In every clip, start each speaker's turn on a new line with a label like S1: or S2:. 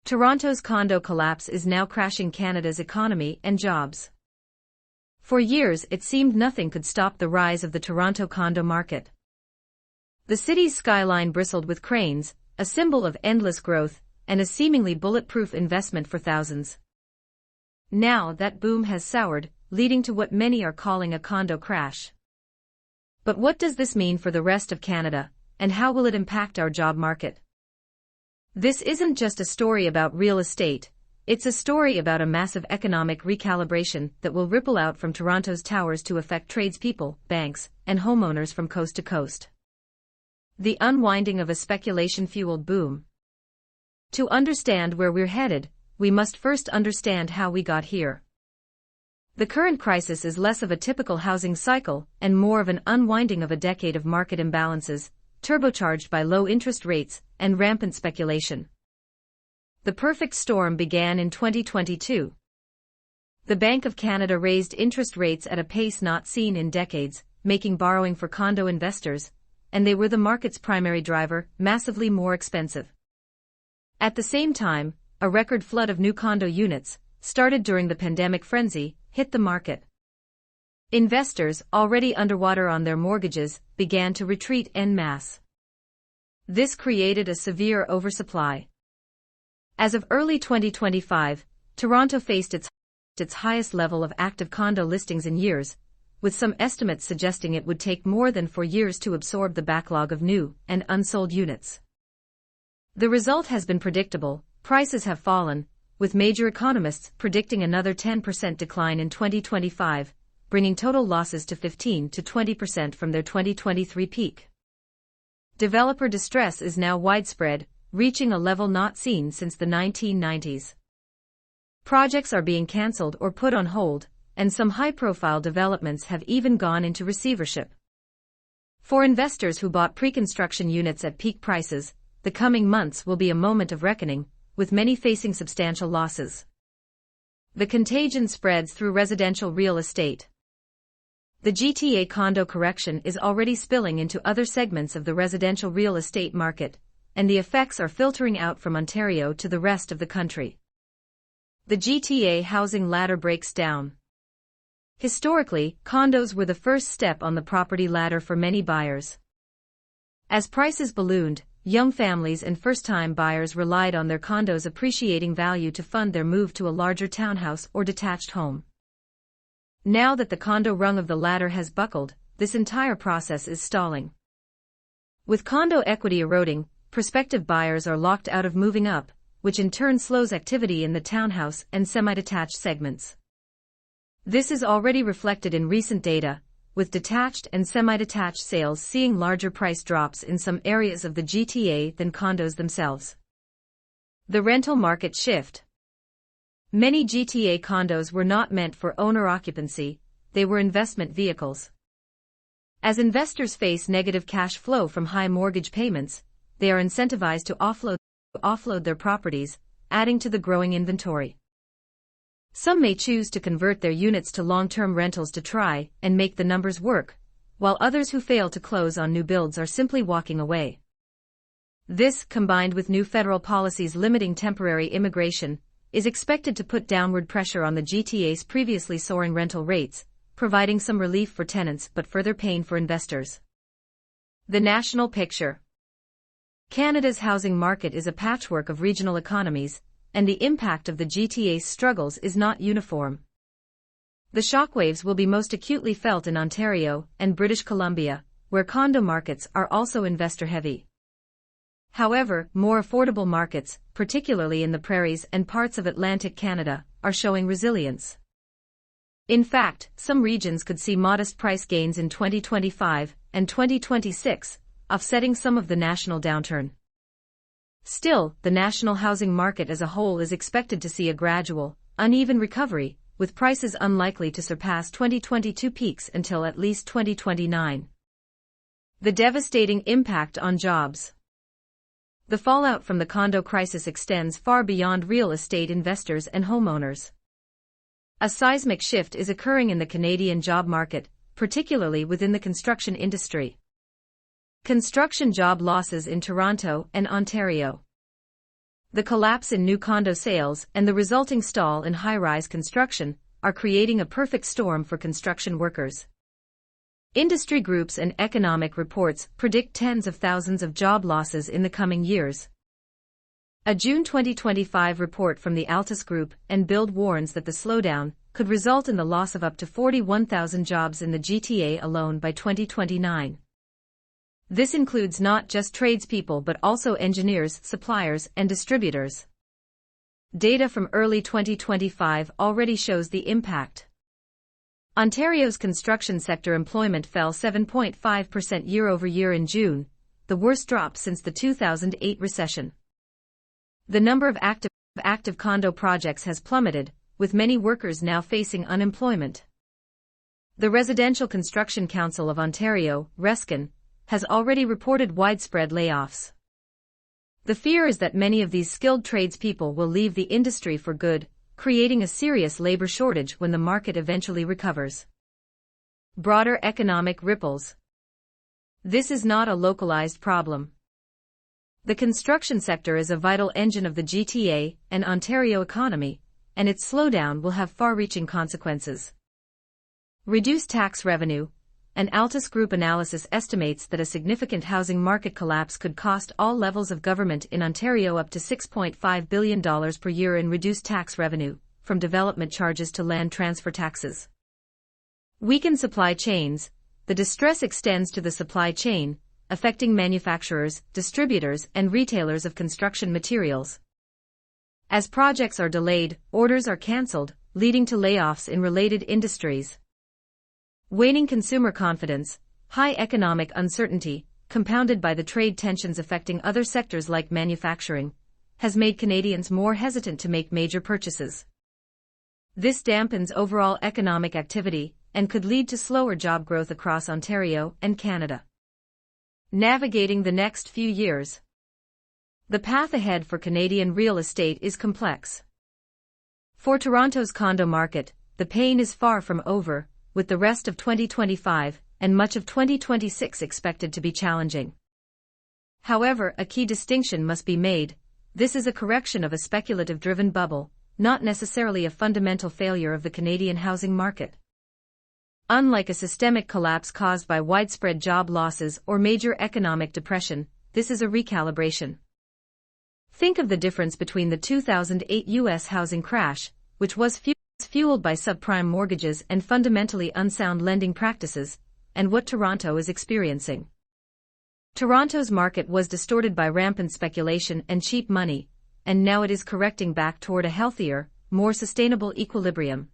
S1: Toronto's condo collapse is now crashing Canada's economy and jobs. For years it seemed nothing could stop the rise of the Toronto condo market. The city's skyline bristled with cranes, a symbol of endless growth, and a seemingly bulletproof investment for thousands. Now that boom has soured, leading to what many are calling a condo crash. But what does this mean for the rest of Canada, and how will it impact our job market? This isn't just a story about real estate, it's a story about a massive economic recalibration that will ripple out from Toronto's towers to affect tradespeople, banks, and homeowners from coast to coast. The unwinding of a speculation-fueled boom. To understand where we're headed, we must first understand how we got here. The current crisis is less of a typical housing cycle and more of an unwinding of a decade of market imbalances, turbocharged by low interest rates and rampant speculation. The perfect storm began in 2022. The Bank of Canada raised interest rates at a pace not seen in decades, making borrowing for condo investors, and they were the market's primary driver, massively more expensive. At the same time, a record flood of new condo units, started during the pandemic frenzy, hit the market. Investors, already underwater on their mortgages, began to retreat en masse. This created a severe oversupply. As of early 2025, Toronto faced its highest level of active condo listings in years, with some estimates suggesting it would take more than 4 years to absorb the backlog of new and unsold units. The result has been predictable: prices have fallen, with major economists predicting another 10% decline in 2025, bringing total losses to 15 to 20% from their 2023 peak. Developer distress is now widespread, reaching a level not seen since the 1990s. Projects are being cancelled or put on hold, and some high-profile developments have even gone into receivership. For investors who bought pre-construction units at peak prices, the coming months will be a moment of reckoning, with many facing substantial losses. The contagion spreads through residential real estate. The GTA condo correction is already spilling into other segments of the residential real estate market, and the effects are filtering out from Ontario to the rest of the country. The GTA housing ladder breaks down. Historically, condos were the first step on the property ladder for many buyers. As prices ballooned, young families and first-time buyers relied on their condos' appreciating value to fund their move to a larger townhouse or detached home. Now that the condo rung of the ladder has buckled, this entire process is stalling. With condo equity eroding, prospective buyers are locked out of moving up, which in turn slows activity in the townhouse and semi-detached segments. This is already reflected in recent data, with detached and semi-detached sales seeing larger price drops in some areas of the GTA than condos themselves. The rental market shift. Many GTA condos were not meant for owner occupancy, they were investment vehicles. As investors face negative cash flow from high mortgage payments, they are incentivized to offload their properties, adding to the growing inventory. Some may choose to convert their units to long-term rentals to try and make the numbers work, while others who fail to close on new builds are simply walking away. This, combined with new federal policies limiting temporary immigration, is expected to put downward pressure on the GTA's previously soaring rental rates, providing some relief for tenants but further pain for investors. The national picture. Canada's housing market is a patchwork of regional economies, and the impact of the GTA's struggles is not uniform. The shockwaves will be most acutely felt in Ontario and British Columbia, where condo markets are also investor-heavy. However, more affordable markets, particularly in the prairies and parts of Atlantic Canada, are showing resilience. In fact, some regions could see modest price gains in 2025 and 2026, offsetting some of the national downturn. Still, the national housing market as a whole is expected to see a gradual, uneven recovery, with prices unlikely to surpass 2022 peaks until at least 2029. The devastating impact on jobs. The fallout from the condo crisis extends far beyond real estate investors and homeowners. A seismic shift is occurring in the Canadian job market, particularly within the construction industry. Construction job losses in Toronto and Ontario. The collapse in new condo sales and the resulting stall in high-rise construction are creating a perfect storm for construction workers. Industry groups and economic reports predict tens of thousands of job losses in the coming years. A June 2025 report from the Altus Group and Build warns that the slowdown could result in the loss of up to 41,000 jobs in the GTA alone by 2029. This includes not just tradespeople but also engineers, suppliers, and distributors. Data from early 2025 already shows the impact. Ontario's construction sector employment fell 7.5% year-over-year in June, the worst drop since the 2008 recession. The number of active condo projects has plummeted, with many workers now facing unemployment. The Residential Construction Council of Ontario, RESCON, has already reported widespread layoffs. The fear is that many of these skilled tradespeople will leave the industry for good, creating a serious labor shortage when the market eventually recovers. Broader economic ripples. This is not a localized problem. The construction sector is a vital engine of the GTA and Ontario economy, and its slowdown will have far-reaching consequences. Reduced tax revenue. An Altus Group analysis estimates that a significant housing market collapse could cost all levels of government in Ontario up to $6.5 billion per year in reduced tax revenue, from development charges to land transfer taxes. Weakened supply chains. The distress extends to the supply chain, affecting manufacturers, distributors, and retailers of construction materials. As projects are delayed, orders are cancelled, leading to layoffs in related industries. Waning consumer confidence, high economic uncertainty, compounded by the trade tensions affecting other sectors like manufacturing, has made Canadians more hesitant to make major purchases. This dampens overall economic activity and could lead to slower job growth across Ontario and Canada. Navigating the next few years. The path ahead for Canadian real estate is complex. For Toronto's condo market, the pain is far from over, with the rest of 2025 and much of 2026 expected to be challenging. However, a key distinction must be made: this is a correction of a speculative-driven bubble, not necessarily a fundamental failure of the Canadian housing market. Unlike a systemic collapse caused by widespread job losses or major economic depression, this is a recalibration. Think of the difference between the 2008 U.S. housing crash, which was fueled by subprime mortgages and fundamentally unsound lending practices, and what Toronto is experiencing. Toronto's market was distorted by rampant speculation and cheap money, and now it is correcting back toward a healthier, more sustainable equilibrium.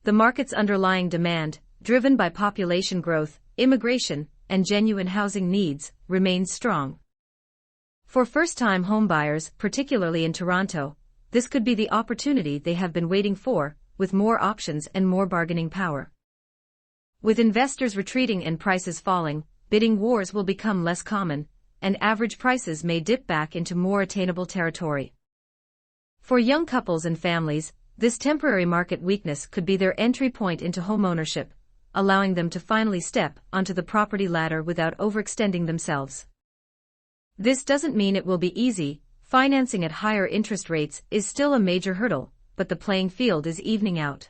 S1: The market's underlying demand, driven by population growth, immigration, and genuine housing needs, remains strong. For first-time homebuyers, particularly in Toronto, this could be the opportunity they have been waiting for, with more options and more bargaining power. With investors retreating and prices falling, bidding wars will become less common, and average prices may dip back into more attainable territory. For young couples and families, this temporary market weakness could be their entry point into homeownership, allowing them to finally step onto the property ladder without overextending themselves. This doesn't mean it will be easy. Financing at higher interest rates is still a major hurdle, but the playing field is evening out.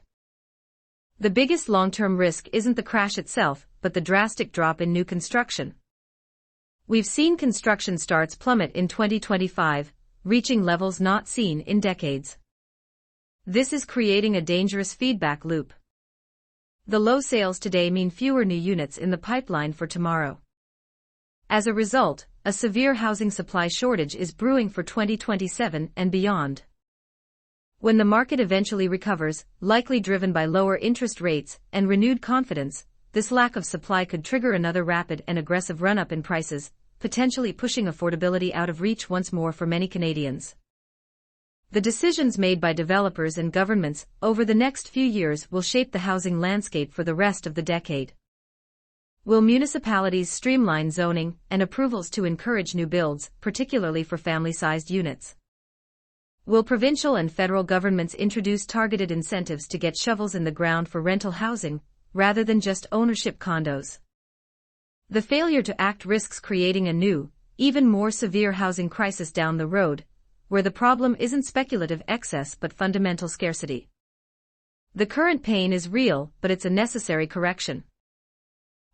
S1: The biggest long-term risk isn't the crash itself, but the drastic drop in new construction. We've seen construction starts plummet in 2025, reaching levels not seen in decades. This is creating a dangerous feedback loop. The low sales today mean fewer new units in the pipeline for tomorrow. As a result, a severe housing supply shortage is brewing for 2027 and beyond. When the market eventually recovers, likely driven by lower interest rates and renewed confidence, this lack of supply could trigger another rapid and aggressive run-up in prices, potentially pushing affordability out of reach once more for many Canadians. The decisions made by developers and governments over the next few years will shape the housing landscape for the rest of the decade. Will municipalities streamline zoning and approvals to encourage new builds, particularly for family-sized units? Will provincial and federal governments introduce targeted incentives to get shovels in the ground for rental housing, rather than just ownership condos? The failure to act risks creating a new, even more severe housing crisis down the road, where the problem isn't speculative excess but fundamental scarcity. The current pain is real, but it's a necessary correction.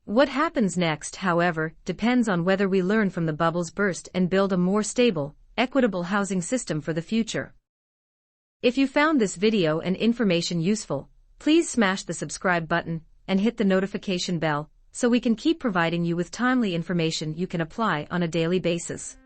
S1: What happens next, however, depends on whether we learn from the bubble's burst and build a more stable, equitable housing system for the future. If you found this video and information useful, please smash the subscribe button and hit the notification bell so we can keep providing you with timely information you can apply on a daily basis.